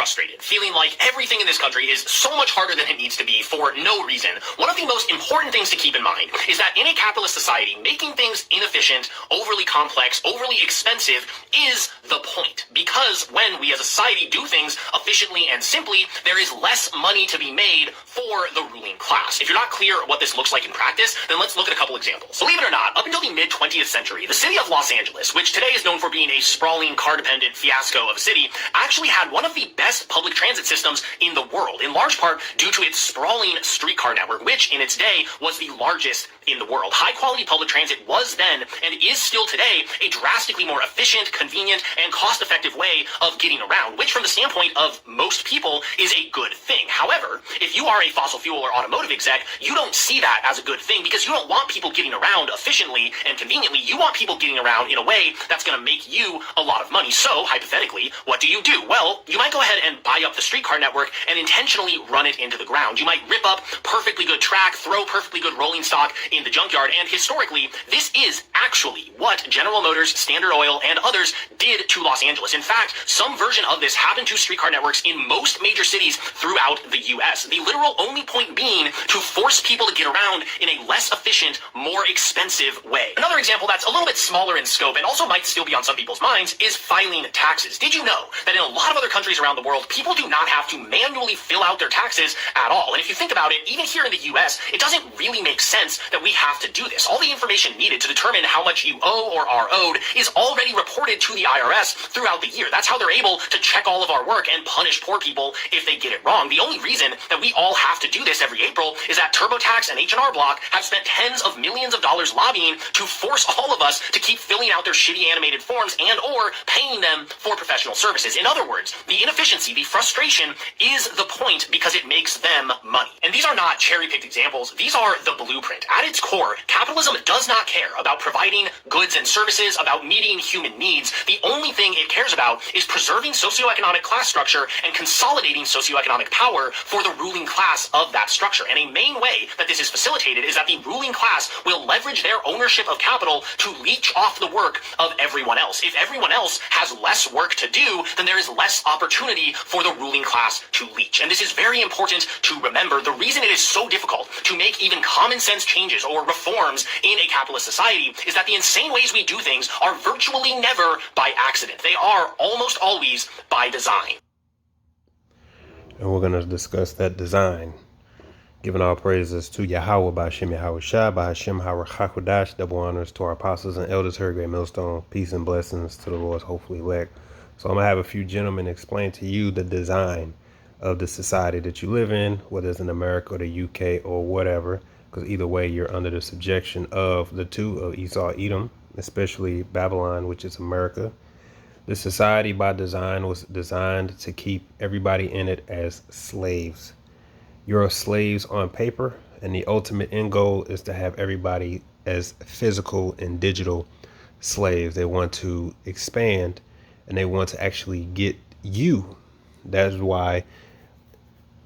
frustrated, feeling like everything in this country is so much harder than it needs to be for no reason, one of the most important things to keep in mind is that in a capitalist society, making things inefficient, overly complex, overly expensive is the point. Because when we as a society do things efficiently and simply, there is less money to be made for the ruling class. If you're not clear what this looks like in practice, then let's look at a couple examples. Believe it or not, up until the mid-20th century, the city of Los Angeles, which today is known for being a sprawling, car-dependent fiasco of a city, actually had one of the best public transit systems in the world, in large part due to its sprawling streetcar network, which in its day was the largest in the world. High-quality public transit was then, and is still today, a drastically more efficient, convenient, and cost-effective way of getting around, which from the standpoint of most people is a good thing. However, if you are a fossil fuel or automotive exec, you don't see that as a good thing because you don't want people getting around efficiently and conveniently. You want people getting around in a way that's going to make you a lot of money. So, hypothetically, what do? Well, you might go ahead and buy up the streetcar network and intentionally run it into the ground. You might rip up perfectly good track, throw perfectly good rolling stock in the junkyard, and historically, this is actually what General Motors, Standard Oil, and others did to Los Angeles. In fact, some version of this happened to streetcar networks in most major cities throughout the U.S. The literal only point being to force people to get around in a less efficient, more expensive way. Another example that's a little bit smaller in scope and also might still be on some people's minds is filing taxes. Did you know that in a lot of other countries around the world, people do not have to manually fill out their taxes at all? And if you think about it, even here in the U.S., it doesn't really make sense that we have to do this. All the information needed to determine how much you owe or are owed is already reported to the IRS throughout the year. That's how they're able to check all of our work and punish poor people if they get it wrong. The only reason that we all have to do this every April is that TurboTax and H&R Block have spent tens of millions of dollars lobbying to force all of us to keep filling out their shitty animated forms and or paying them for professional services. In other words, the inefficiency, the frustration is the point because it makes them money. And these are not cherry-picked examples. These are the blueprint. At its core, capitalism does not care about providing goods and services, about meeting human needs. The only thing it cares about is preserving socioeconomic class structure and consolidating socioeconomic power for the ruling class of that structure. And a main way that this is facilitated is that the ruling class will leverage their ownership of capital to leech off the work of everyone else. If everyone else has less work to do, then there is less opportunity for the ruling class to leech. And this is very important to remember. The reason it is so difficult to make even common sense changes or reforms in a capitalist society is that the insane ways we do things are virtually never by accident. They are almost always by design. And we're going to discuss that design. Giving all praises to Yahweh, Ba'ashem Yahweh Shai, Ba'ashem Hara Hakodash, double honors to our apostles and elders, her great millstone, peace and blessings to the Lord's hopefully elect. So I'm going to have a few gentlemen explain to you the design of the society that you live in, whether it's in America or the UK or whatever, because either way, you're under the subjection of the two of Esau, Edom, especially Babylon, which is America. The society by design was designed to keep everybody in it as slaves. You're slaves on paper, and the ultimate end goal is to have everybody as physical and digital slaves. They want to expand, and they want to actually get you. That's why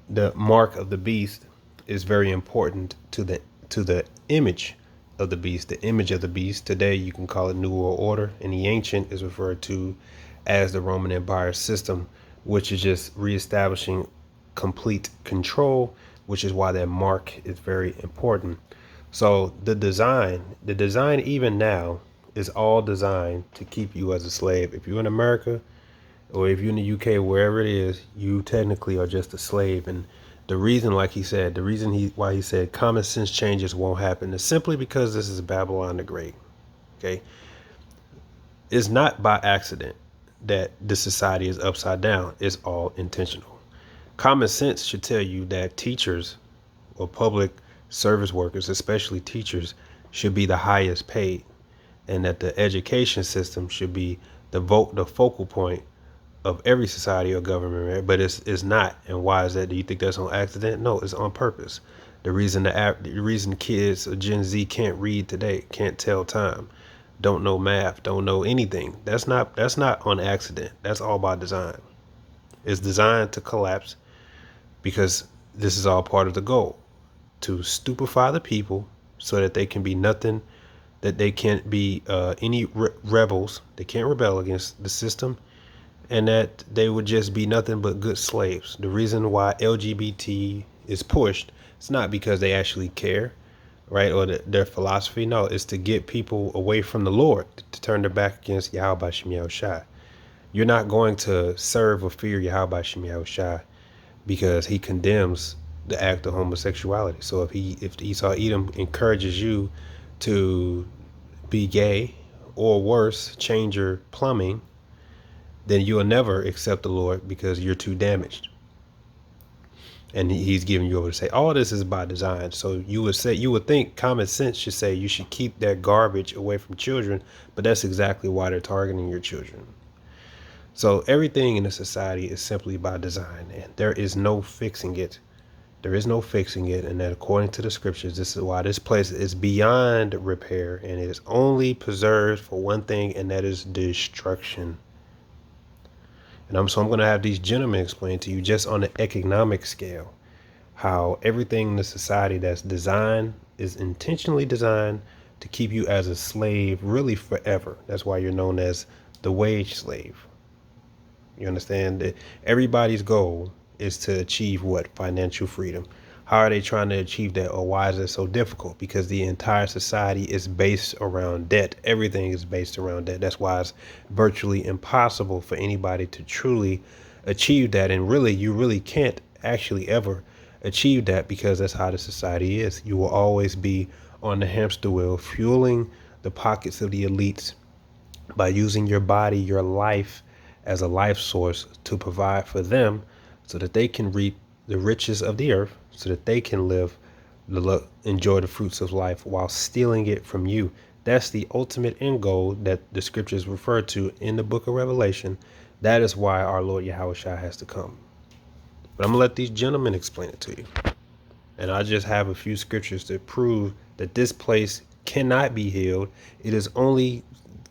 the mark of the beast is very important to the image of the beast. The image of the beast, today you can call it New World Order. In the ancient is referred to as the Roman Empire system, which is just reestablishing complete control, which is why that mark is very important. So the design even now is all designed to keep you as a slave. If you're in America or if you're in the UK, wherever it is, you technically are just a slave. And the reason, like he said, why he said common sense changes won't happen is simply because this is Babylon the Great. Okay. It's not by accident that this society is upside down. It's all intentional. Common sense should tell you that teachers or public service workers, especially teachers, should be the highest paid, and that the education system should be the focal point of every society or government, right? But it's not. And why is that? Do you think that's on accident? No, it's on purpose. The reason kids of Gen Z can't read today, can't tell time, don't know math, don't know anything, that's not on accident. That's all by design. It's designed to collapse because this is all part of the goal, to stupefy the people so that they can be nothing, that they can't be any rebels. They can't rebel against the system, and that they would just be nothing but good slaves. The reason why LGBT is pushed, it's not because they actually care, right, or their philosophy. No, it's to get people away from the Lord, to turn their back against Yahweh Shem Yahushua. You're not going to serve or fear Yahweh Shem Yahushua because he condemns the act of homosexuality. So if Esau Edom encourages you to be gay, or worse, change your plumbing, then you will never accept the Lord because you're too damaged. And he's giving you over to say all this is by design. So you would think common sense should say you should keep that garbage away from children, but that's exactly why they're targeting your children. So everything in the society is simply by design, and there is no fixing it. There is no fixing it, and that according to the scriptures, this is why this place is beyond repair, and it is only preserved for one thing, and that is destruction. And I'm going to have these gentlemen explain to you just on the economic scale how everything in the society that's designed is intentionally designed to keep you as a slave really forever. That's why you're known as the wage slave. You understand that everybody's goal is to achieve what? Financial freedom. How are they trying to achieve that, or why is it so difficult? Because the entire society is based around debt. Everything is based around debt. That's why it's virtually impossible for anybody to truly achieve that. And really, you really can't actually ever achieve that, because that's how the society is. You will always be on the hamster wheel, fueling the pockets of the elites by using your body, your life, as a life source to provide for them so that they can reap the riches of the earth, so that they can enjoy the fruits of life while stealing it from you. That's the ultimate end goal that the scriptures refer to in the book of Revelation. That is why our Lord Yahushua has to come. But I'm going to let these gentlemen explain it to you. And I just have a few scriptures to prove that this place cannot be healed. It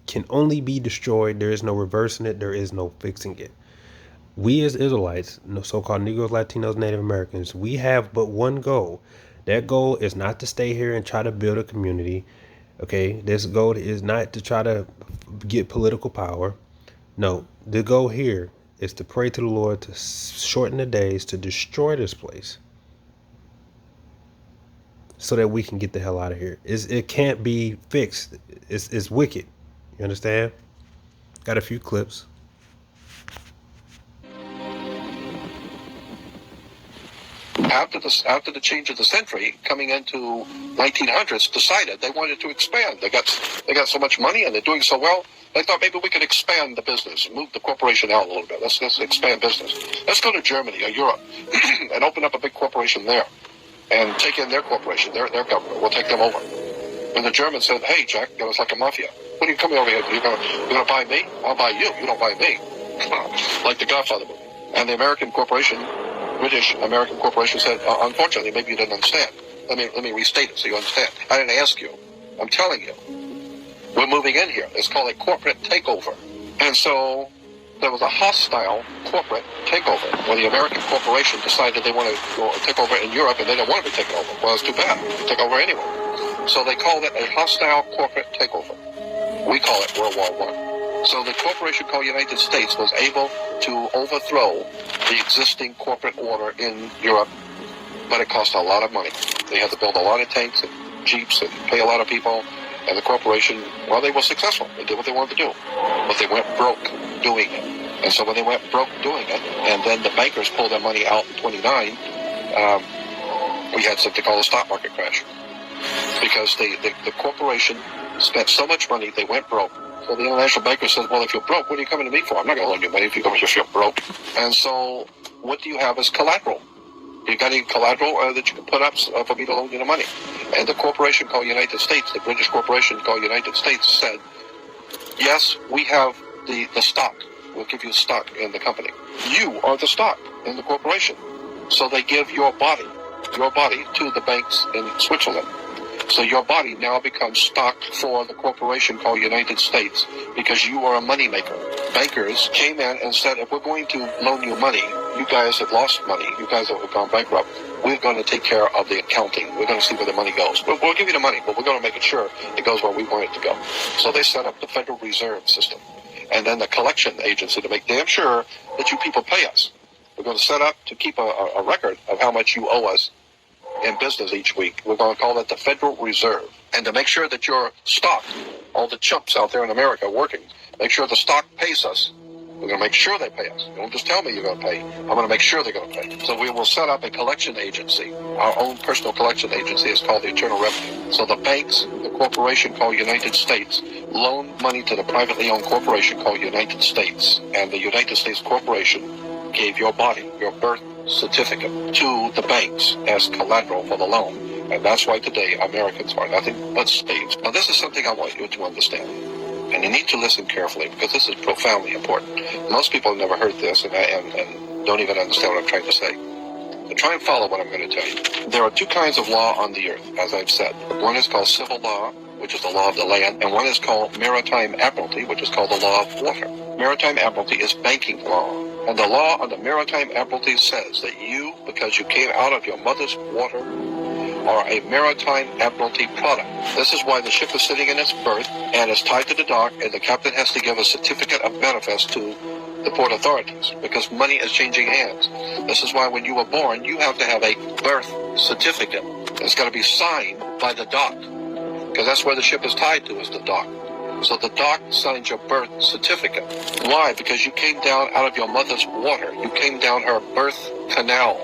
can only be destroyed. There is no reversing it. There is no fixing it. We as Israelites, so-called Negroes, Latinos, Native Americans, we have but one goal. That goal is not to stay here and try to build a community. Okay, this goal is not to try to get political power. No, the goal here is to pray to the Lord to shorten the days, to destroy this place, so that we can get the hell out of here. It can't be fixed. It's wicked. You understand? Got a few clips. After the change of the century, coming into 1900s, decided they wanted to expand. They got so much money and they're doing so well. They thought maybe we could expand the business, move the corporation out a little bit. Let's expand business. Let's go to Germany or Europe and open up a big corporation there, and take in their corporation, their government. We'll take them over. And the Germans said, "Hey, Jack, it was like a mafia. What are you coming over here? You're gonna buy me? I'll buy you. You don't buy me." Like the Godfather movie. And the American corporation, British American corporation, said, "Unfortunately, maybe you didn't understand. Let me restate it so you understand. I didn't ask you. I'm telling you. We're moving in here. It's called a corporate takeover." And so there was a hostile corporate takeover when the American corporation decided they wanted to go take over in Europe, and they didn't want to be taken over. Well, it's too bad. Take over anyway. So they called it a hostile corporate takeover. We call it World War I. So the corporation called United States was able to overthrow the existing corporate order in Europe, but it cost a lot of money. They had to build a lot of tanks and jeeps and pay a lot of people. And the corporation, well, they were successful. They did what they wanted to do. But they went broke doing it. And so when they went broke doing it, and then the bankers pulled their money out in 29, we had something called a stock market crash. Because the corporation spent so much money, they went broke. So the international banker says, "Well, if you're broke, what are you coming to me for? I'm not going to loan you money if you're broke." And so what do you have as collateral? You got any collateral that you can put up for me to loan you the money? And the corporation called United States, the British corporation called United States, said, "Yes, we have the stock. We'll give you stock in the company. You are the stock in the corporation." So they give your body to the banks in Switzerland. So your body now becomes stock for the corporation called United States, because you are a money maker. Bankers came in and said, "If we're going to loan you money, you guys have lost money. You guys have gone bankrupt. We're going to take care of the accounting. We're going to see where the money goes. We'll give you the money, but we're going to make sure it goes where we want it to go." So they set up the Federal Reserve System. and then the collection agency to make damn sure that you people pay us. We're going to set up to keep a record of how much you owe us in business each week. We're going to call that the Federal Reserve. And to make sure that your stock, all the chumps out there in America working, make sure the stock pays us. We're going to make sure they pay us. Don't just tell me you're going to pay. I'm going to make sure they're going to pay. So we will set up a collection agency. Our own personal collection agency is called the Internal Revenue. So the banks, the corporation called United States, loan money to the privately owned corporation called United States. And the United States Corporation gave your body, your birth certificate, to the banks as collateral for the loan. And that's why today Americans are nothing but slaves. Now this is something I want you to understand. And you need to listen carefully because this is profoundly important. Most people have never heard this and don't even understand what I'm trying to say. But try and follow what I'm going to tell you. There are two kinds of law on the earth, as I've said. One is called civil law, which is the law of the land, and one is called maritime admiralty, which is called the law of water. Maritime admiralty is banking law. And the law on the maritime admiralty says that you, because you came out of your mother's water, are a maritime admiralty product. This is why the ship is sitting in its berth and is tied to the dock, and the captain has to give a certificate of manifest to the port authorities because money is changing hands. This is why when you were born, you have to have a birth certificate. It's got to be signed by the dock because that's where the ship is tied to, is the dock. So the dock signs your birth certificate. Why? Because you came down out of your mother's water. You came down her birth canal.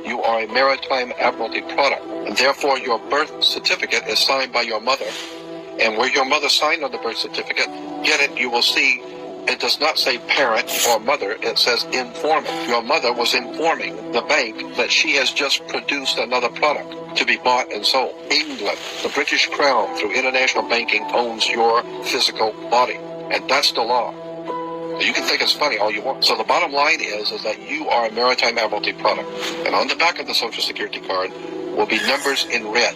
You are a maritime admiralty product. And therefore, your birth certificate is signed by your mother. And where your mother signed on the birth certificate, get it, you will see it does not say parent or mother. It says informant. Your mother was informing the bank that she has just produced another product to be bought and sold. England, the British Crown, through international banking, owns your physical body. And that's the law. You can think it's funny all you want. So the bottom line is that you are a maritime admiralty product. And on the back of the Social Security card will be numbers in red.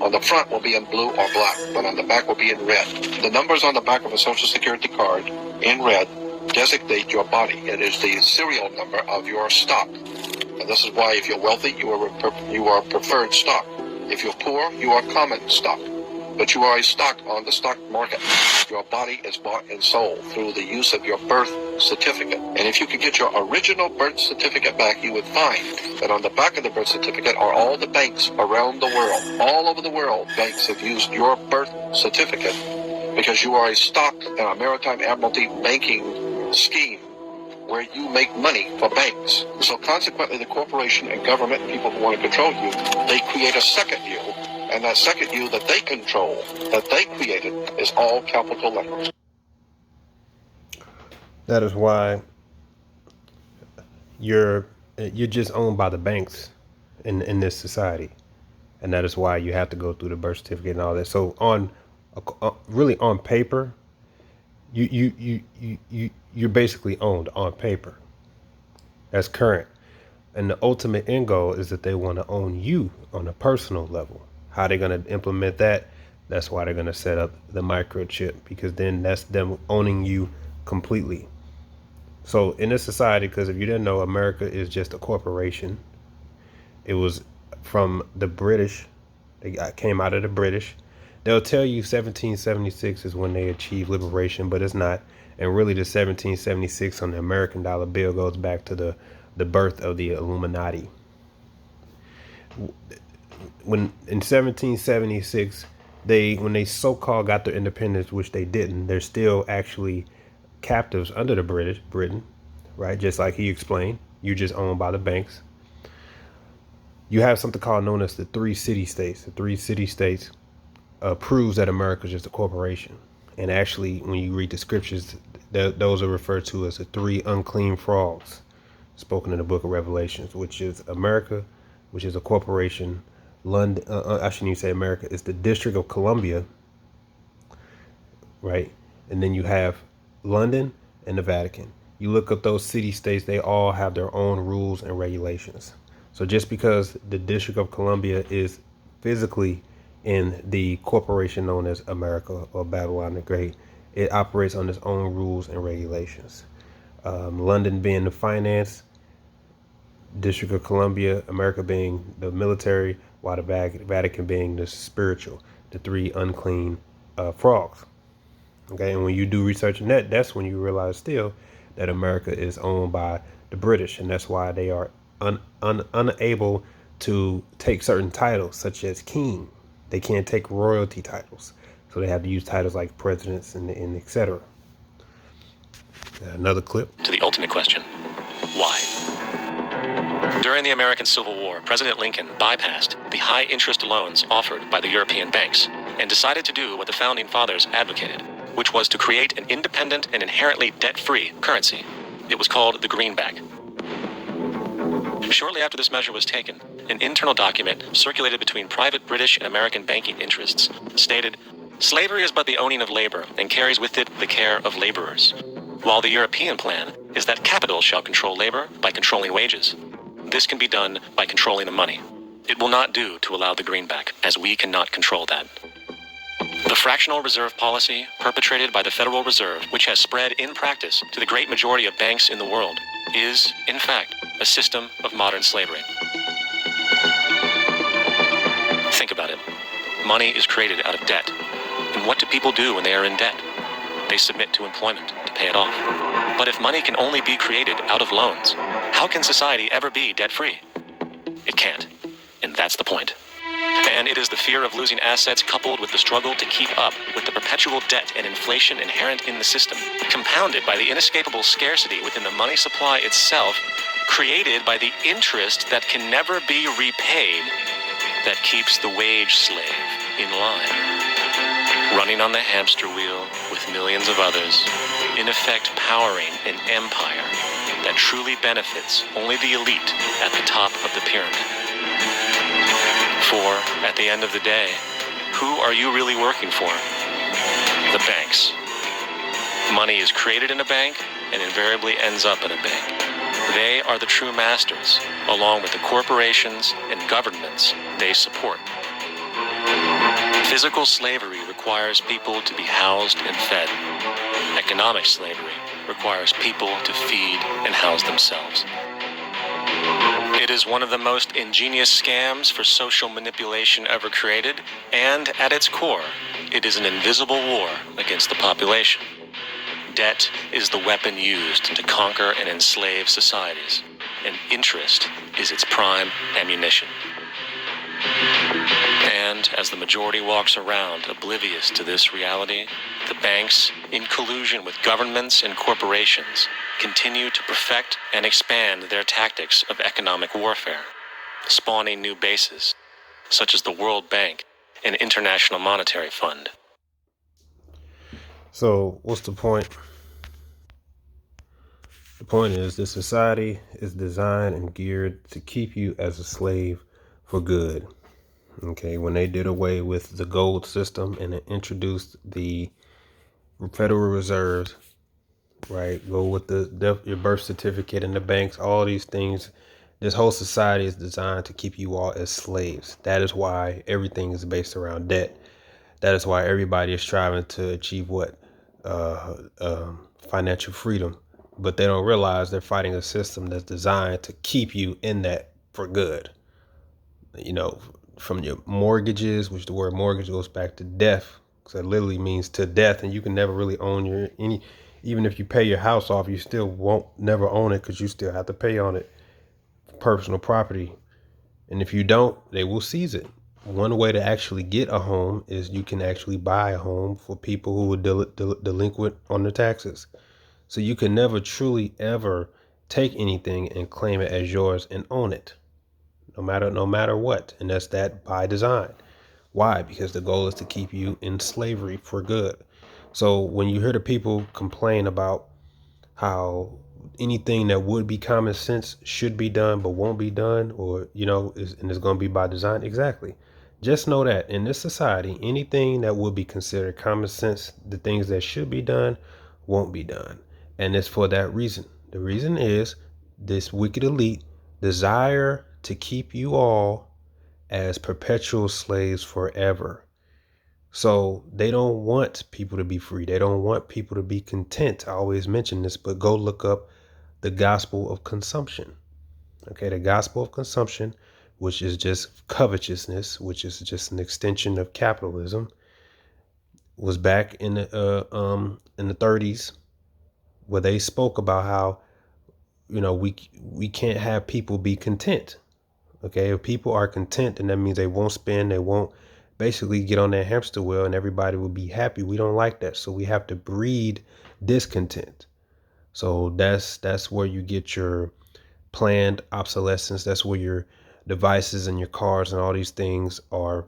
On the front will be in blue or black, but on the back will be in red. The numbers on the back of a Social Security card in red designate your body. It is the serial number of your stock. And this is why if you're wealthy, you are preferred stock. If you're poor, you are common stock. But you are a stock on the stock market. Your body is bought and sold through the use of your birth certificate. And if you could get your original birth certificate back, you would find that on the back of the birth certificate are all the banks around the world. All over the world, banks have used your birth certificate because you are a stock in a maritime admiralty banking scheme where you make money for banks. So consequently, the corporation and government and people who want to control you, they create a second you. And that second you that they control, that they created, is all capital letters. That is why you're just owned by the banks in this society, and that is why you have to go through the birth certificate and all that. So really on paper, you're basically owned on paper. That's current, and the ultimate end goal is that they want to own you on a personal level. How they're going to implement that, that's why they're going to set up the microchip, because then that's them owning you completely. So in this society, because if you didn't know, America is just a corporation. It was from the British. They came out of the British. They'll tell you 1776 is when they achieved liberation, but it's not. And really the 1776 on the American dollar bill goes back to the birth of the Illuminati. When in 1776, when they so-called got their independence, which they didn't, they're still actually captives under the Britain, right? Just like he explained, you're just owned by the banks. You have something known as the three city-states. The three city-states proves that America is just a corporation. And actually, when you read the scriptures, those are referred to as the three unclean frogs, spoken in the book of Revelations, which is America, which is a corporation. London, I shouldn't even say America, it's the District of Columbia, right? And then you have London and the Vatican. You look up those city-states, they all have their own rules and regulations. So just because the District of Columbia is physically in the corporation known as America or Babylon the Great, it operates on its own rules and regulations. London being the finance, District of Columbia, America being the military, while the Vatican being the spiritual, the three unclean frogs. Okay, and when you do research on that, that's when you realize still that America is owned by the British, and that's why they are unable to take certain titles, such as king. They can't take royalty titles, so they have to use titles like presidents and etc. Another clip. To the ultimate question, why? During the American Civil War, President Lincoln bypassed the high-interest loans offered by the European banks and decided to do what the Founding Fathers advocated, which was to create an independent and inherently debt-free currency. It was called the greenback. Shortly after this measure was taken, an internal document circulated between private British and American banking interests stated, "Slavery is but the owning of labor and carries with it the care of laborers, while the European plan is that capital shall control labor by controlling wages. This can be done by controlling the money. It will not do to allow the greenback, as we cannot control that." The fractional reserve policy perpetrated by the Federal Reserve, which has spread in practice to the great majority of banks in the world, is, in fact, a system of modern slavery. Think about it. Money is created out of debt. And what do people do when they are in debt? They submit to employment to pay it off. But if money can only be created out of loans, how can society ever be debt-free? It can't. And that's the point. And it is the fear of losing assets coupled with the struggle to keep up with the perpetual debt and inflation inherent in the system, compounded by the inescapable scarcity within the money supply itself, created by the interest that can never be repaid, that keeps the wage slave in line, running on the hamster wheel with millions of others, in effect powering an empire that truly benefits only the elite at the top of the pyramid. For, at the end of the day, who are you really working for? The banks. Money is created in a bank and invariably ends up in a bank. They are the true masters, along with the corporations and governments they support. Physical slavery requires people to be housed and fed. Economic slavery requires people to feed and house themselves. It is one of the most ingenious scams for social manipulation ever created, and at its core, it is an invisible war against the population. Debt is the weapon used to conquer and enslave societies, and interest is its prime ammunition. And as the majority walks around oblivious to this reality, the banks, in collusion with governments and corporations, continue to perfect and expand their tactics of economic warfare, spawning new bases, such as the World Bank and International Monetary Fund. So what's the point? The point is this society is designed and geared to keep you as a slave for good. Okay, when they did away with the gold system and introduced the Federal Reserve, right? Go with your birth certificate and the banks, all these things. This whole society is designed to keep you all as slaves. That is why everything is based around debt. That is why everybody is striving to achieve what? Financial freedom. But they don't realize they're fighting a system that's designed to keep you in that for good. You know, from your mortgages, which the word mortgage goes back to death, because it literally means to death, and you can never really own even if you pay your house off, you still won't never own it because you still have to pay on it, personal property. And if you don't, they will seize it. One way to actually get a home is you can actually buy a home for people who are delinquent on their taxes. So you can never truly ever take anything and claim it as yours and own it. No matter what. And that's that by design. Why? Because the goal is to keep you in slavery for good. So when you hear the people complain about how anything that would be common sense should be done but won't be done, or is going to be by design, exactly. Just know that in this society, anything that would be considered common sense, the things that should be done, won't be done. And it's for that reason. The reason is this wicked elite desire to keep you all as perpetual slaves forever. So they don't want people to be free. They don't want people to be content. I always mention this, but go look up the gospel of consumption. Okay, the gospel of consumption, which is just covetousness, which is just an extension of capitalism. was back in the 30s, where they spoke about how, we can't have people be content. Okay, if people are content, then that means they won't spend, they won't basically get on that hamster wheel, and everybody will be happy. We don't like that, so we have to breed discontent. So that's where you get your planned obsolescence. That's where your devices and your cars and all these things are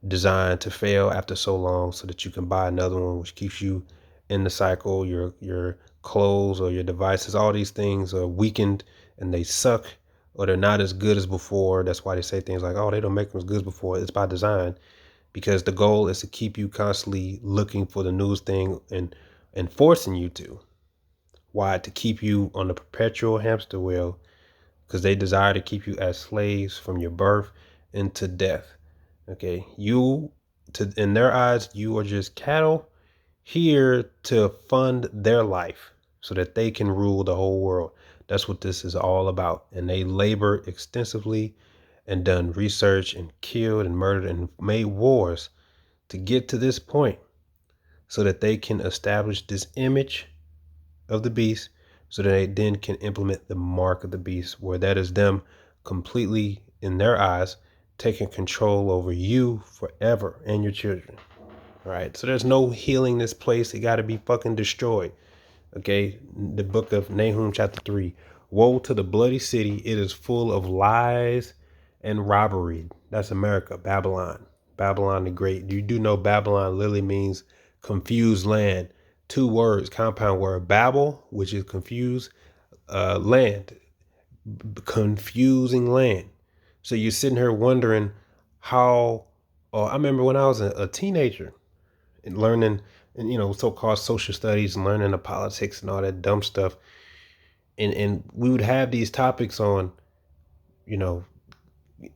designed to fail after so long, so that you can buy another one, which keeps you in the cycle. Your clothes or your devices, all these things are weakened and they suck, or they're not as good as before. That's why they say things like, oh, they don't make them as good as before. It's by design, because the goal is to keep you constantly looking for the newest thing and forcing you to. Why? To keep you on the perpetual hamster wheel, because they desire to keep you as slaves from your birth into death. Okay, in their eyes, you are just cattle here to fund their life so that they can rule the whole world. That's what this is all about. And they labor extensively and done research and killed and murdered and made wars to get to this point, so that they can establish this image of the beast, so that they then can implement the mark of the beast, where that is them completely, in their eyes, taking control over you forever and your children. All right. So there's no healing this place. It got to be fucking destroyed. Okay. The book of Nahum, chapter 3. Woe to the bloody city. It is full of lies and robbery. That's America, Babylon. Babylon the Great. You do know Babylon literally means confused land. 2 words, compound word. Babel, which is confused, land. Confusing land. So you're sitting here wondering how. I remember when I was a teenager and learning, and so-called social studies and learning the politics and all that dumb stuff, and we would have these topics on,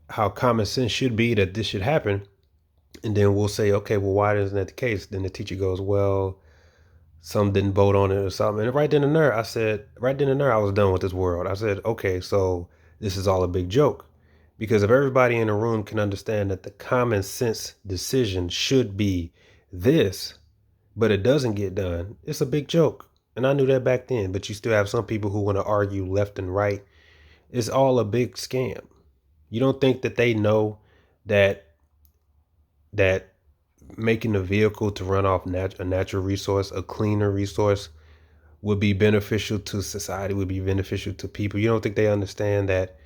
how common sense should be that this should happen, and then we'll say, okay, well, why isn't that the case? Then the teacher goes, well, some didn't vote on it or something. And right then and there, I was done with this world. I said, okay, so this is all a big joke. Because if everybody in the room can understand that the common sense decision should be this, but it doesn't get done, it's a big joke. And I knew that back then, but you still have some people who want to argue left and right. It's all a big scam. You don't think that they know that making a vehicle to run off a natural resource, a cleaner resource, would be beneficial to society, would be beneficial to people? You don't think they understand that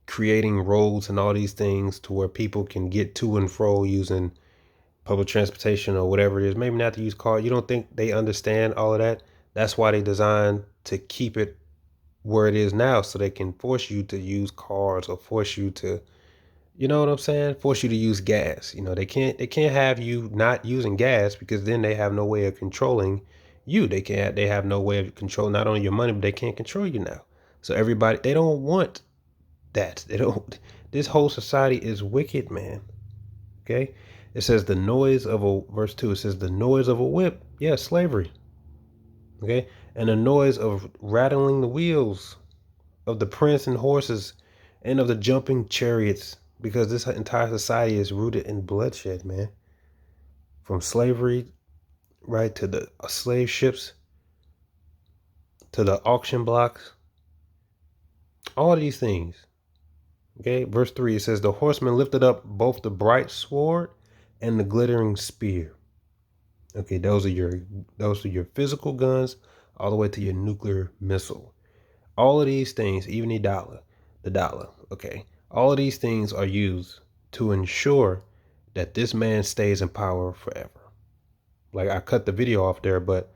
creating roads and all these things to where people can get to and fro using public transportation or whatever it is, maybe not to use cars? You don't think they understand all of that? That's why they designed to keep it where it is now, so they can force you to use cars, or force you to, you know what I'm saying? Force you to use gas. They can't have you not using gas, because then they have no way of controlling you. They have no way of controlling not only your money, but they can't control you now. So everybody, they don't want that. They don't. This whole society is wicked, man. Okay? It says verse 2, it says the noise of a whip. Yeah, slavery. Okay? And the noise of rattling the wheels of the prince and horses and of the jumping chariots, because this entire society is rooted in bloodshed, man. From slavery, right, to the slave ships, to the auction blocks, all these things. Okay, verse 3, it says the horseman lifted up both the bright sword and the glittering spear. Okay, those are your physical guns, all the way to your nuclear missile. All of these things, even the dollar, okay, all of these things are used to ensure that this man stays in power forever. Like, I cut the video off there, but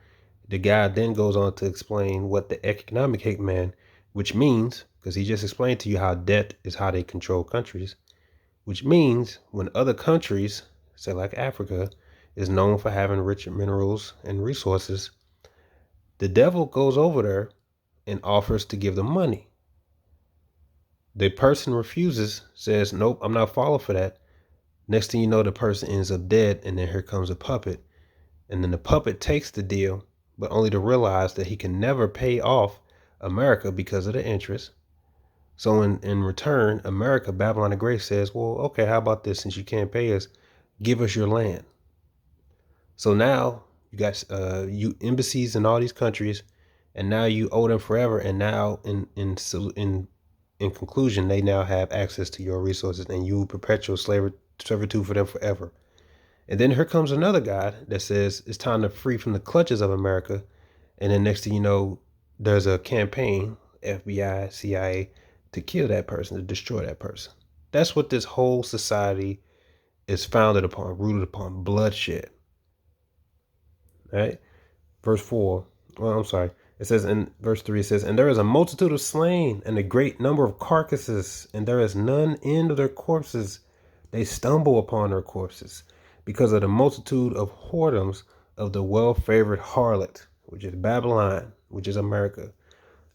the guy then goes on to explain what the economic hitman, which means, because he just explained to you how debt is how they control countries, which means when other countries, say like Africa, is known for having rich minerals and resources, the devil goes over there and offers to give them money. The person refuses, says, nope, I'm not falling for that. Next thing you know, the person ends up dead, and then here comes a puppet. And then the puppet takes the deal, but only to realize that he can never pay off America because of the interest. So in return, America, Babylon the Great, says, well, okay, how about this? Since you can't pay us, give us your land. So now you got you embassies in all these countries, and now you owe them forever. And now in conclusion, they now have access to your resources, and you perpetual servitude for them forever. And then here comes another guy that says it's time to free from the clutches of America. And then next thing you know, there's a campaign, FBI, CIA, to kill that person, to destroy that person. That's what this whole society is founded upon, rooted upon bloodshed. Right? Verse 4. Well, I'm sorry. It says in verse 3, it says, and there is a multitude of slain and a great number of carcasses, and there is none end of their corpses. They stumble upon their corpses because of the multitude of whoredoms of the well-favored harlot, which is Babylon, which is America,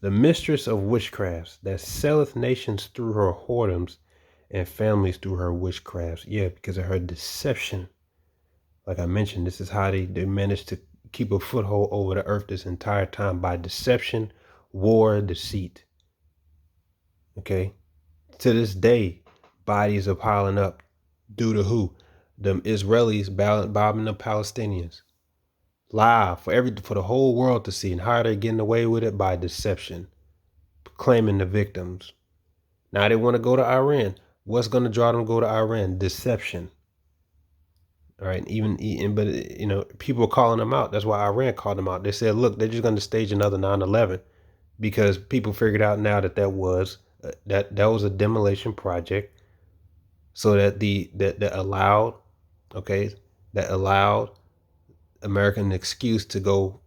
the mistress of witchcrafts that selleth nations through her whoredoms and families through her witchcrafts. Yeah, because of her deception. Like I mentioned, this is how they managed to keep a foothold over the earth this entire time, by deception, war, deceit. Okay? To this day, bodies are piling up. Due to who? The Israelis bombing the Palestinians. Live for the whole world to see. And how are they getting away with it? By deception. Claiming the victims. Now they want to go to Iran. What's going to draw them to go to Iran? Deception. All right, but you know, people are calling them out. That's why Iran called them out. They said, look, they're just going to stage another 9/11 because people figured out now that was a demolition project, so that allowed American excuse to go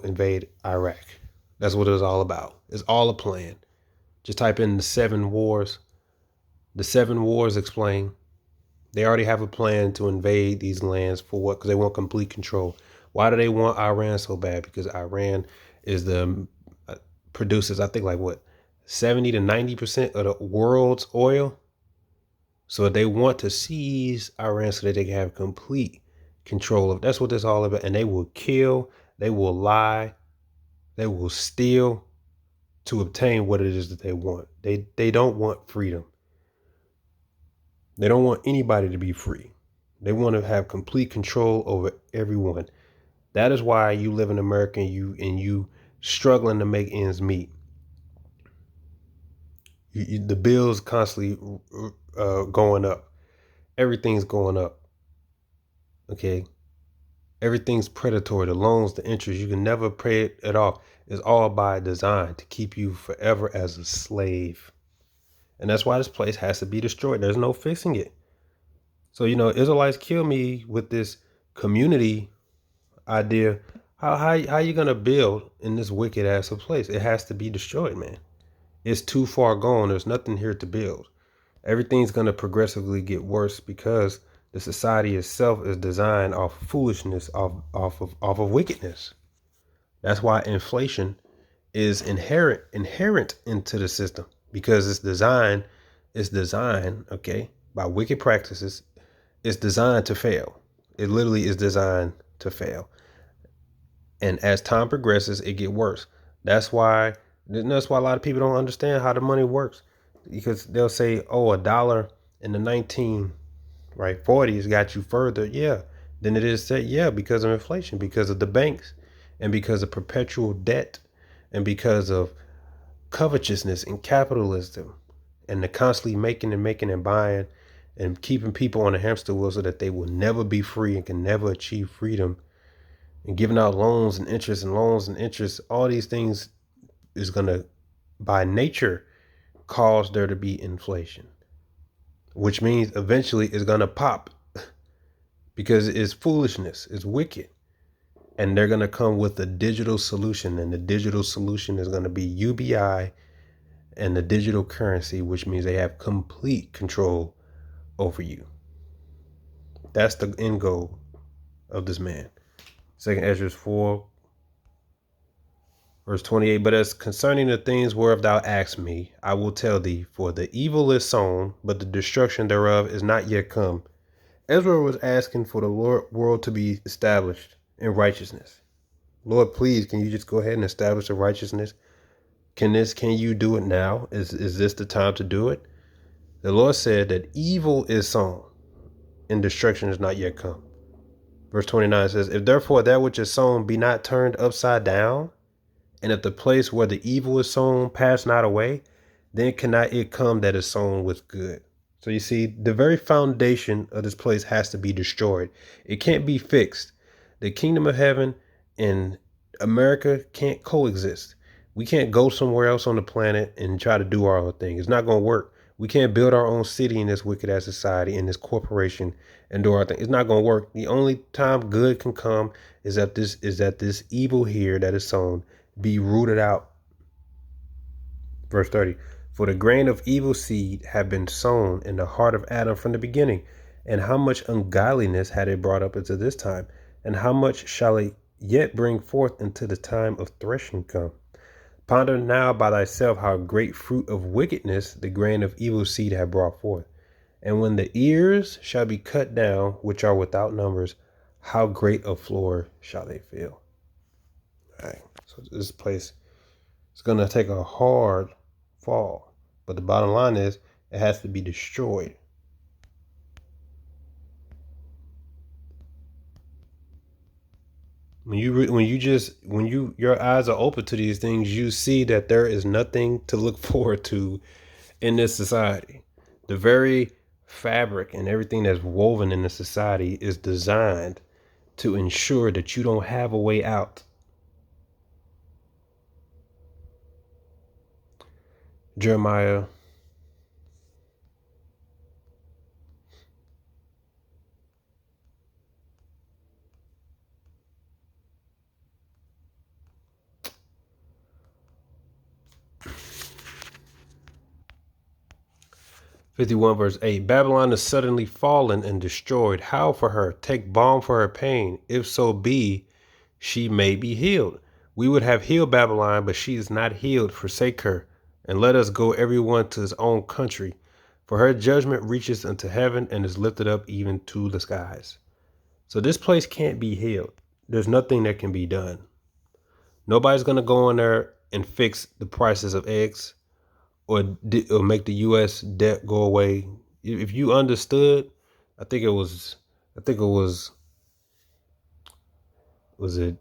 invade Iraq. That's what it was all about. It's all a plan. Just type in the 7 wars. The 7 wars explain. They already have a plan to invade these lands for what? Because they want complete control. Why do they want Iran so bad? Because Iran is produces, I think, like what, 70 to 90% of the world's oil. So they want to seize Iran so that they can have complete control of. That's what this is all about. And they will kill, they will lie, they will steal to obtain what it is that they want. They don't want freedom. They don't want anybody to be free. They want to have complete control over everyone. That is why you live in America and you struggling to make ends meet. The bills constantly going up. Everything's going up. Okay. Everything's predatory. The loans, the interest, you can never pay it off. It's all by design to keep you forever as a slave. And that's why this place has to be destroyed. There's no fixing it. So, you know, Israelites kill me with this community idea. How you gonna build in this wicked ass of place? It has to be destroyed, man. It's too far gone. There's nothing here to build. Everything's gonna progressively get worse because the society itself is designed off foolishness, off of wickedness. That's why inflation is inherent into the system, because it's designed, okay, by wicked practices. It's designed to fail. It literally is designed to fail. And as time progresses, it gets worse. That's why a lot of people don't understand how the money works, because they'll say, oh, $1 in the 40s got you further. Yeah. Than it is said. Yeah. Because of inflation, because of the banks, and because of perpetual debt, and because of covetousness and capitalism, and the constantly making and buying and keeping people on a hamster wheel so that they will never be free and can never achieve freedom, and giving out loans and interest. All these things is going to, by nature, cause there to be inflation, which means eventually it's going to pop because it's foolishness, it's wicked. And they're going to come with a digital solution, and the digital solution is going to be UBI and the digital currency, which means they have complete control over you. That's the end goal of this man. 2 Ezra 4, verse 28. But as concerning the things whereof thou asked me, I will tell thee, for the evil is sown, but the destruction thereof is not yet come. Ezra was asking for the world to be established in righteousness. Lord, please, can you just go ahead and establish the righteousness? Can you do it now? Is this the time to do it? The Lord said that evil is sown and destruction is not yet come. Verse 29 says, if therefore that which is sown be not turned upside down, and if the place where the evil is sown pass not away, then cannot it come that is sown with good. So you see, the very foundation of this place has to be destroyed. It can't be fixed. The kingdom of heaven and America can't coexist. We can't go somewhere else on the planet and try to do our own thing. It's not going to work. We can't build our own city in this wicked ass society, in this corporation, and do our thing. It's not going to work. The only time good can come is that this evil here that is sown be rooted out. Verse 30. For the grain of evil seed had been sown in the heart of Adam from the beginning. And how much ungodliness had it brought up into this time? And how much shall it yet bring forth until the time of threshing come? Ponder now by thyself how great fruit of wickedness the grain of evil seed had brought forth. And when the ears shall be cut down, which are without numbers, how great a floor shall they fill? All right. So this place is going to take a hard fall. But the bottom line is it has to be destroyed. When your eyes are open to these things, you see that there is nothing to look forward to in this society. The very fabric and everything that's woven in the society is designed to ensure that you don't have a way out. Jeremiah 51 verse 8. Babylon is suddenly fallen and destroyed. Howl for her, take balm for her pain. If so be, she may be healed. We would have healed Babylon, but she is not healed. Forsake her, and let us go everyone to his own country. For her judgment reaches unto heaven and is lifted up even to the skies. So this place can't be healed. There's nothing that can be done. Nobody's going to go in there and fix the prices of eggs or make the U.S. debt go away. If you understood, I think it was it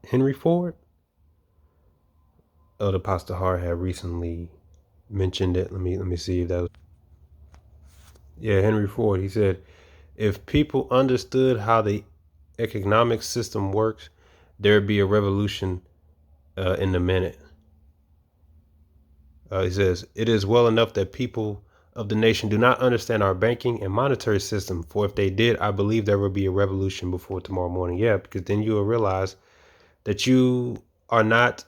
Henry Ford? Elder Pastor Hart had recently mentioned it. Let me see if that was. Yeah, Henry Ford. He said, if people understood how the economic system works, there'd be a revolution in a minute. He says, it is well enough that people of the nation do not understand our banking and monetary system. For if they did, I believe there would be a revolution before tomorrow morning. Yeah, because then you will realize that you are not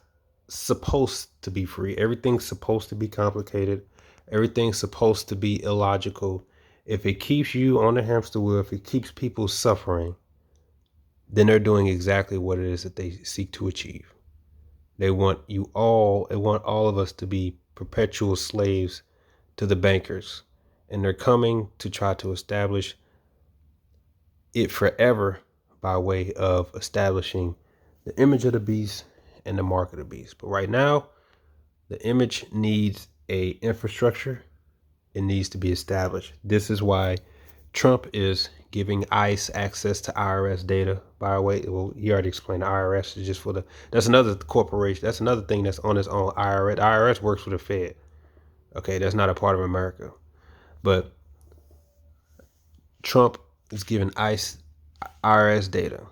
supposed to be free. Everything's supposed to be complicated. Everything's supposed to be illogical. If it keeps you on the hamster wheel, if it keeps people suffering, then they're doing exactly what it is that they seek to achieve. They want all of us to be perpetual slaves to the bankers. And they're coming to try to establish it forever by way of establishing the image of the beast and the mark of the beast. But right now, the image needs a infrastructure. It needs to be established. This is why Trump is giving ICE access to IRS data. By the way, well, he already explained the IRS is just for that's another corporation. That's another thing that's on its own. IRS works for the Fed. Okay, that's not a part of America. But Trump is giving ICE IRS data.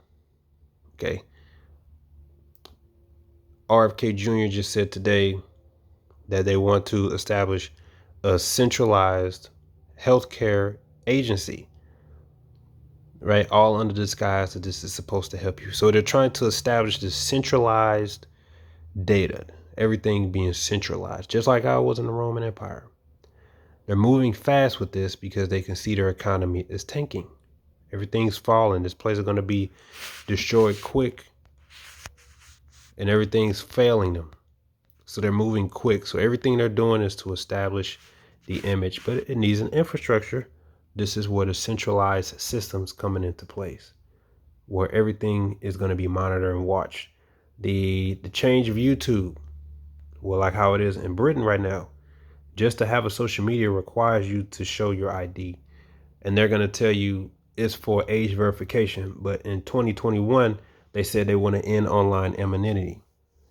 Okay. RFK Jr. just said today that they want to establish a centralized healthcare agency, right? All under the disguise that this is supposed to help you. So they're trying to establish this centralized data, everything being centralized, just like I was in the Roman Empire. They're moving fast with this because they can see their economy is tanking. Everything's falling. This place is going to be destroyed quick, and everything's failing them. So they're moving quick. So everything they're doing is to establish the image, but it needs an infrastructure. This is where the centralized systems coming into place, where everything is going to be monitored and watched. The change of YouTube, well, like how it is in Britain right now, just to have a social media requires you to show your ID. And they're going to tell you is for age verification. But in 2021, they said they want to end online anonymity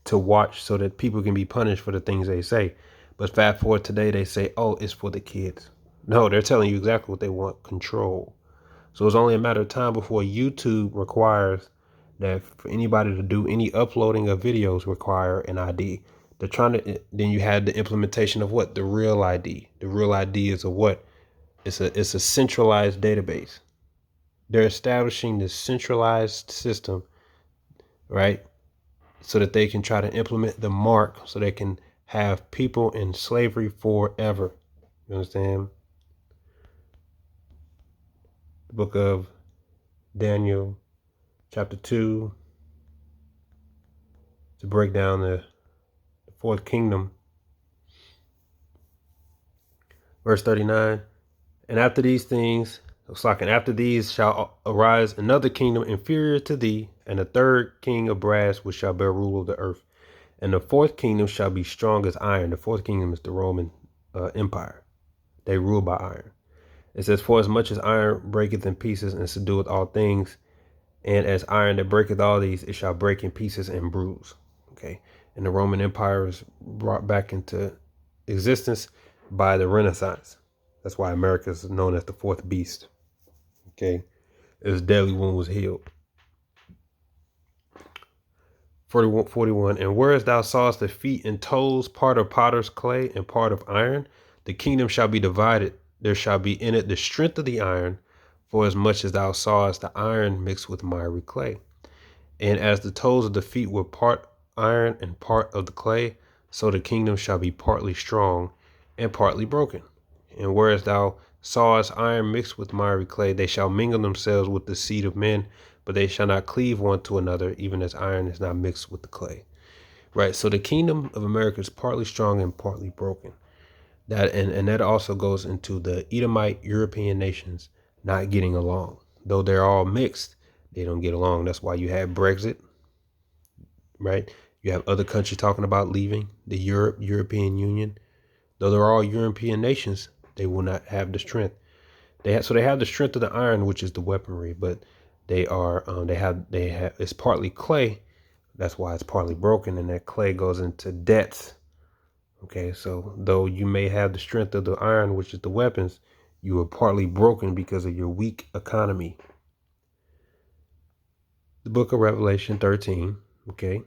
to watch so that people can be punished for the things they say. But fast forward today, they say, oh, it's for the kids. No, they're telling you exactly what they want: control. So it's only a matter of time before YouTube requires that for anybody to do any uploading of videos require an ID. They're trying to, then you had the implementation of what? The real ID. The real ID is a what? It's a centralized database. They're establishing this centralized system, right? So that they can try to implement the mark so they can have people in slavery forever. You understand? The book of Daniel, chapter 2, to break down the fourth kingdom. Verse 39. And after these things, and after these shall arise another kingdom inferior to thee, and a third king of brass, which shall bear rule of the earth. And the fourth kingdom shall be strong as iron. The fourth kingdom is the Roman Empire. They rule by iron. It says, for as much as iron breaketh in pieces and subdueth all things, and as iron that breaketh all these, it shall break in pieces and bruise. Okay. And the Roman Empire is brought back into existence by the Renaissance. That's why America is known as the fourth beast. Okay. His deadly wound was healed. 41. And whereas thou sawest the feet and toes, part of potter's clay and part of iron, the kingdom shall be divided. There shall be in it the strength of the iron, for as much as thou sawest the iron mixed with miry clay. And as the toes of the feet were part iron and part of the clay, so the kingdom shall be partly strong and partly broken. And whereas thou sawest iron mixed with miry clay, they shall mingle themselves with the seed of men, but they shall not cleave one to another, even as iron is not mixed with the clay. Right. So the kingdom of America is partly strong and partly broken. That and that also goes into the Edomite European nations not getting along. Though they're all mixed, they don't get along. That's why you have Brexit. Right. You have other countries talking about leaving the European Union. Though they're all European nations, they will not have the strength. They have the strength of the iron, which is the weaponry, but they have it's partly clay. That's why it's partly broken, and that clay goes into debts. Okay, so though you may have the strength of the iron, which is the weapons, you are partly broken because of your weak economy. The book of Revelation 13, okay,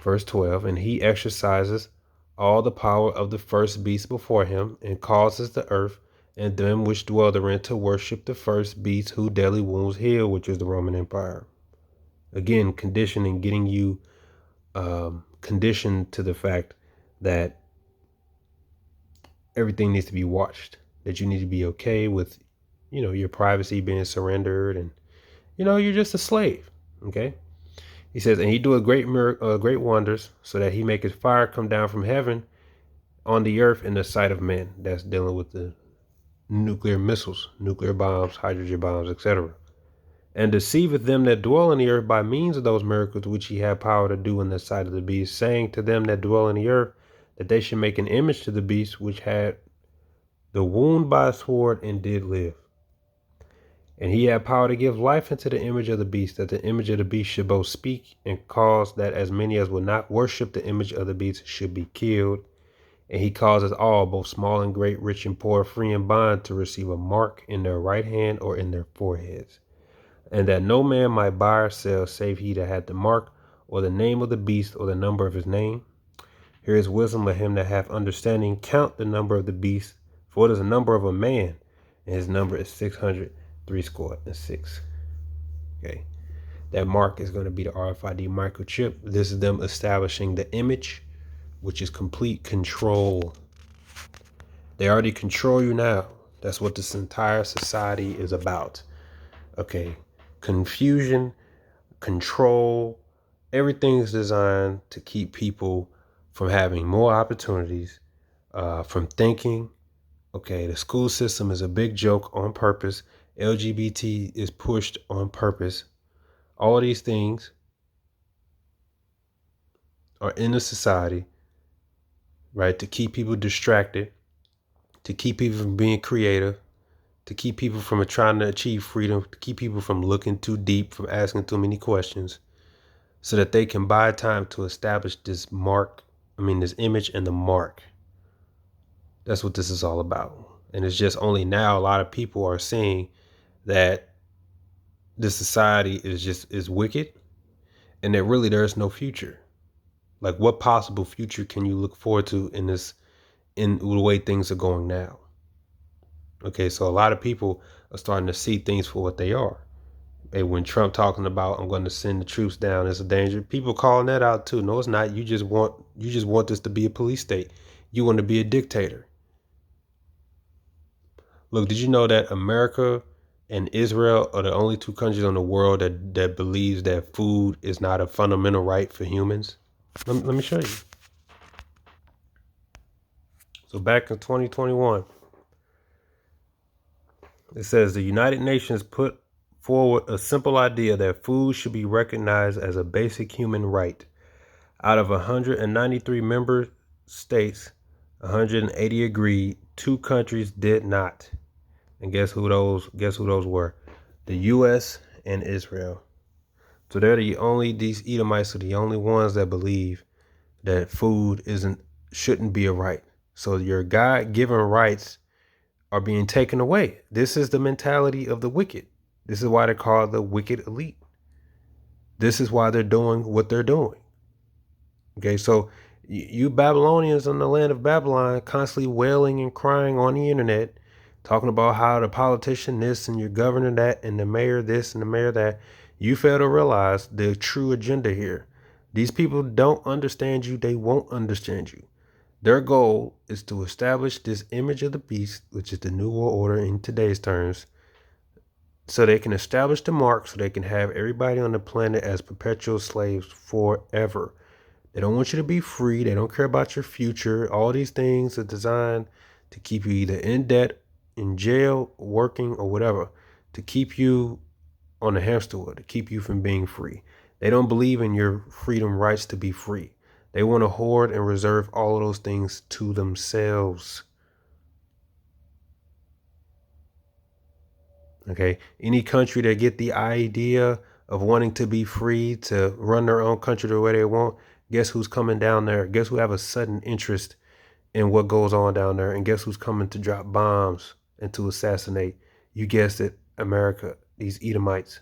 verse 12, and he exercises all the power of the first beast before him, and causes the earth and them which dwell therein to worship the first beast, who deadly wounds heal, which is the Roman Empire. Again, conditioning, getting you conditioned to the fact that everything needs to be watched, that you need to be okay with, your privacy being surrendered, and, you're just a slave. Okay. He says, and he doeth great wonders, so that he maketh fire come down from heaven on the earth in the sight of men. That's dealing with the nuclear missiles, nuclear bombs, hydrogen bombs, etc. And deceiveth them that dwell in the earth by means of those miracles which he had power to do in the sight of the beast, saying to them that dwell in the earth that they should make an image to the beast which had the wound by a sword and did live. And he had power to give life unto the image of the beast, that the image of the beast should both speak and cause that as many as would not worship the image of the beast should be killed. And he causes all, both small and great, rich and poor, free and bond, to receive a mark in their right hand or in their foreheads. And that no man might buy or sell save he that had the mark, or the name of the beast, or the number of his name. Here is wisdom, let him that hath understanding count the number of the beast, for it is the number of a man, and his number is 666. Okay. That mark is going to be the RFID microchip. This is them establishing the image, which is complete control. They already control you now. That's what this entire society is about. Okay. Confusion, control, everything is designed to keep people from having more opportunities, from thinking. Okay, the school system is a big joke on purpose. LGBT is pushed on purpose. All of these things are in the society, right, to keep people distracted, to keep people from being creative, to keep people from trying to achieve freedom, to keep people from looking too deep, from asking too many questions, so that they can buy time to establish this this image and the mark. That's what this is all about. And it's just only now a lot of people are seeing that this society is wicked, and that really there's no future. Like, what possible future can you look forward to in the way things are going now? Okay, so a lot of people are starting to see things for what they are. And when Trump talking about, I'm going to send the troops down, it's a danger, people calling that out too. No, it's not. You just want this to be a police state. You want to be a dictator. Look, did you know that America and Israel are the only two countries in the world that believes that food is not a fundamental right for humans? Let me show you. So back in 2021, it says the United Nations put forward a simple idea that food should be recognized as a basic human right. Out of 193 member states, 180 agreed, 2 countries did not. And guess who those were? The US and Israel. So these Edomites are the only ones that believe that food shouldn't be a right. So your God-given rights are being taken away. This is the mentality of the wicked. This is why they're called the wicked elite. This is why they're doing what they're doing. Okay, so you Babylonians in the land of Babylon constantly wailing and crying on the internet, talking about how the politician this and your governor that and the mayor this and the mayor that, you fail to realize the true agenda here. These people don't understand you. They won't understand you. Their goal is to establish this image of the beast, which is the New World Order in today's terms, so they can establish the mark, so they can have everybody on the planet as perpetual slaves forever. They don't want you to be free. They don't care about your future. All these things are designed to keep you either in debt, in jail, working, or whatever, to keep you on the hamster wheel, to keep you from being free. They don't believe in your freedom rights to be free. They want to hoard and reserve all of those things to themselves. Okay, any country that get the idea of wanting to be free to run their own country the way they want, guess who's coming down there? Guess who have a sudden interest in what goes on down there? And guess who's coming to drop bombs and to assassinate? You guessed it, America, these Edomites.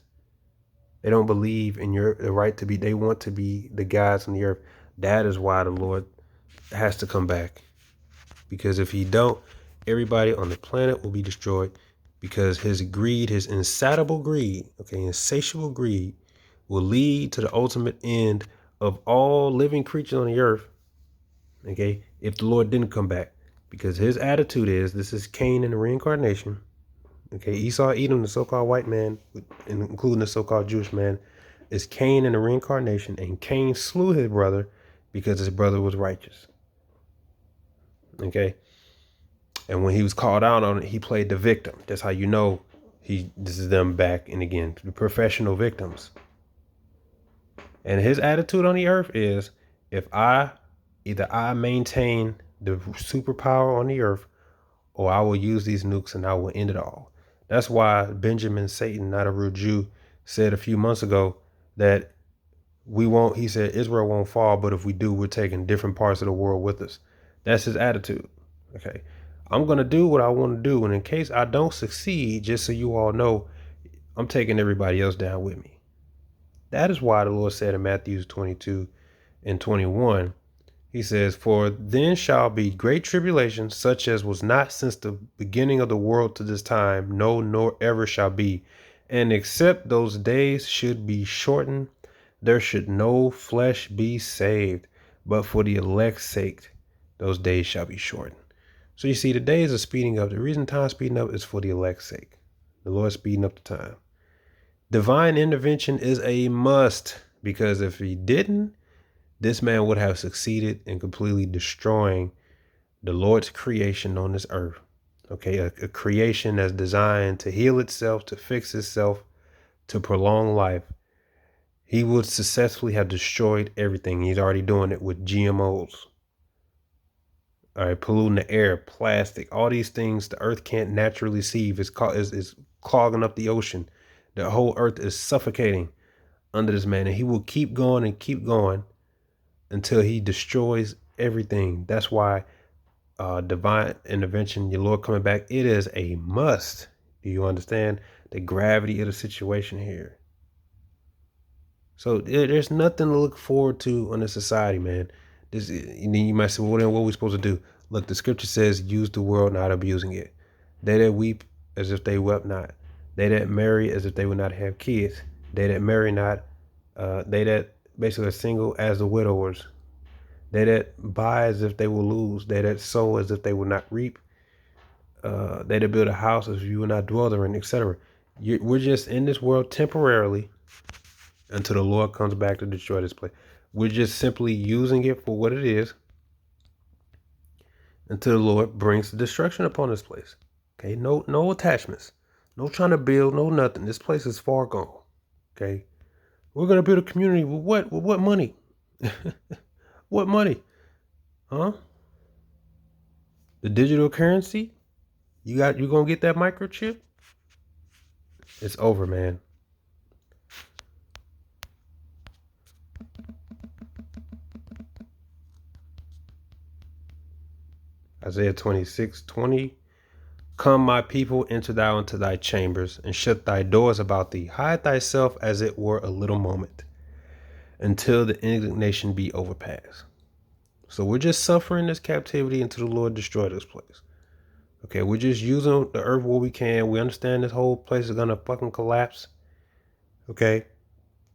They don't believe in the right to be, they want to be the gods on the earth. That is why the Lord has to come back. Because if he don't, everybody on the planet will be destroyed, because his greed, his insatiable greed, insatiable greed, will lead to the ultimate end of all living creatures on the earth, if the Lord didn't come back. Because his attitude is, this is Cain in the reincarnation. Esau, Edom, the so-called white man, including the so-called Jewish man, is Cain in the reincarnation, and Cain slew his brother because his brother was righteous. And when he was called out on it, he played the victim. That's how you know this is them back and again, the professional victims. And his attitude on the earth is, either I maintain the superpower on the earth, or I will use these nukes and I will end it all. That's why Benjamin Satan, not a real Jew, said a few months ago that he said Israel won't fall, but if we do, we're taking different parts of the world with us. That's his attitude. I'm going to do what I want to do. And in case I don't succeed, just so you all know, I'm taking everybody else down with me. That is why the Lord said in Matthew 22 and 21, he says, for then shall be great tribulation, such as was not since the beginning of the world to this time, no, nor ever shall be. And except those days should be shortened, there should no flesh be saved, but for the elect's sake, those days shall be shortened. So you see, the days are speeding up. The reason time's speeding up is for the elect's sake. The Lord's speeding up the time. Divine intervention is a must, because if he didn't, this man would have succeeded in completely destroying the Lord's creation on this earth. A creation that's designed to heal itself, to fix itself, to prolong life. He would successfully have destroyed everything. He's already doing it with GMOs. All right, polluting the air, plastic, all these things the earth can't naturally receive is clogging up the ocean. The whole earth is suffocating under this man, and he will keep going and keep going until he destroys everything. That's why divine intervention, your Lord coming back, it is a must. Do you understand the gravity of the situation here? So there's nothing to look forward to in the society, man. You might say, well, then what are we supposed to do? Look, the scripture says, use the world, not abusing it. They that weep as if they wept not. They that marry as if they would not have kids. They that marry not. They that basically are single as the widowers. They that buy as if they will lose. They that sow as if they will not reap. They that build a house as if you will not dwell therein, etc. We're just in this world temporarily until the Lord comes back to destroy this place. We're just simply using it for what it is until the Lord brings the destruction upon this place. Okay, no attachments, no trying to build, no nothing. This place is far gone. Okay, we're gonna build a community with what? With what money? What money? Huh? The digital currency? You gonna get that microchip? It's over, man. Isaiah 26:20. Come, my people, enter thou into thy chambers, and shut thy doors about thee. Hide thyself as it were a little moment, until the indignation be overpassed. So we're just suffering this captivity until the Lord destroy this place. Okay, we're just using the earth where we can. We understand this whole place is gonna fucking collapse. Okay,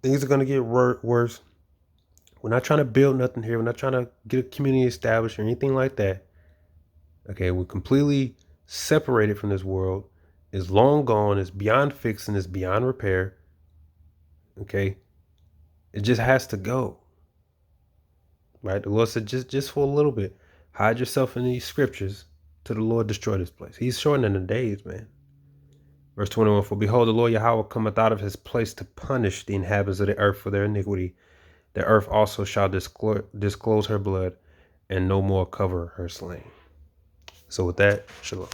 things are gonna get worse. We're not trying to build nothing here. We're not trying to get a community established or anything like that. Okay, we're completely separated from this world. It's long gone. It's beyond fixing. It's beyond repair. Okay, it just has to go. Right? The Lord said, just for a little bit, hide yourself in these scriptures till the Lord destroy this place. He's shortening the days, man. Verse 21, for behold, the Lord Yahweh cometh out of his place to punish the inhabitants of the earth for their iniquity. The earth also shall disclose her blood and no more cover her slain. So with that, shalom.